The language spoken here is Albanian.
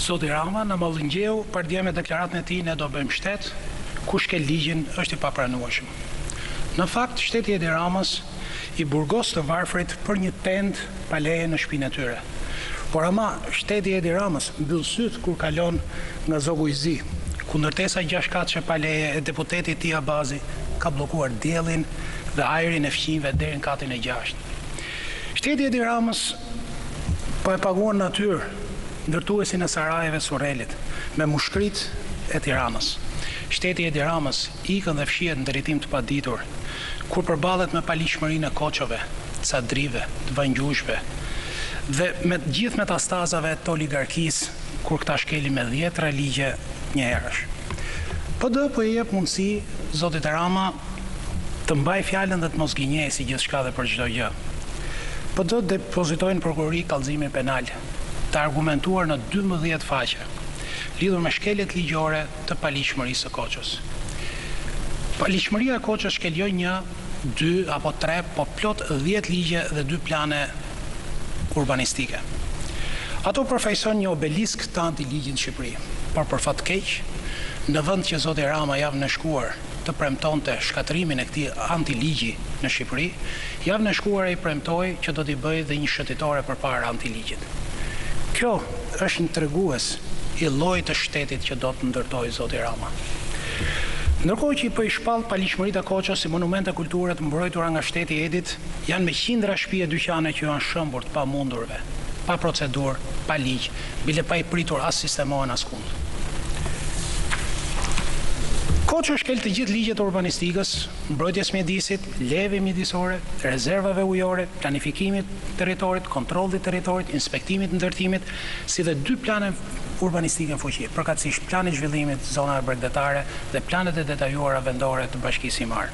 Zoti Rama në Mallëngjeu për dje me deklaratën e tij ne do bëjmë shtet, kush ke ligjin është i papranueshëm. Në fakt, shteti Edi Ramës i burgos të varfrit për një tent pa leje në shtëpinë e tyre. Por ama shteti Edi Ramës mbyll syt kur kalon nga Zogujzi, ku ndërtesa 6 katëshe pa leje e deputetit Tia Bazi ka bllokuar diellin dhe ajrin e fqinjve deri në katin e 6. Shteti Edi Ramës po e paguan natyrë ndërtuesin e sarajeve Surrelit me mushkrit e Tiranës. Shteti Edi Ramës ikën dhe fshihet në drejtim të paditur, kur përballet me paligjshmërinë e koçove, cadrive, të vangjushve dhe me gjithë metastazave të oligarkisë, kur këta shkelin me 10 ligje një herësh. PD po i jep mundësi zotit Rama të mbaj fjalën dhe të mos gënjejë gjithçka dhe për çdo gjë. PD depozitojnë në prokurori kallëzimin penal, të argumentuar në 12 faqe, lidhur me shkeljet ligjore të paligjshmërisë së Koçës. Paligjshmëria e Koçës shkeljon 1, 2 apo 3, po plot 10 ligje dhe 2 plane urbanistike. Ato përfaqëson një obelisk të antiligjit në Shqipëri, por për fat keq, në vend që zoti Rama javën e shkuar të premtonte shkatrimin e këtij antiligji në Shqipëri, javën e shkuar ai premtoi që do t'i bëjë dhe një shëtitore përpara antiligjit. Kjo është një tregues i llojit të shtetit që do të ndërtojë zoti Rama. Ndërkohë që i po i shpall paligjshmëritë e Koçës si monumente kulture të mbrojtura nga shteti i Edit, janë me qindra shtëpi e dyqane që janë shëmbur të pamundurve, pa procedurë, pa ligj, bile pa i pritur as sistemohen askund. Koçë shkel të gjithë ligjet e urbanistikës, mbrojtjes mjedisit, lejeve mjedisore, rezervave ujore, planifikimit territorit, kontrollit territorit, inspektimit ndërtimit, si dhe 2 plane urbanistike në fuqi, përkatësisht plani i zhvillimit zonave bregdetare dhe planet e detajuara vendore të Bashkisë Imar.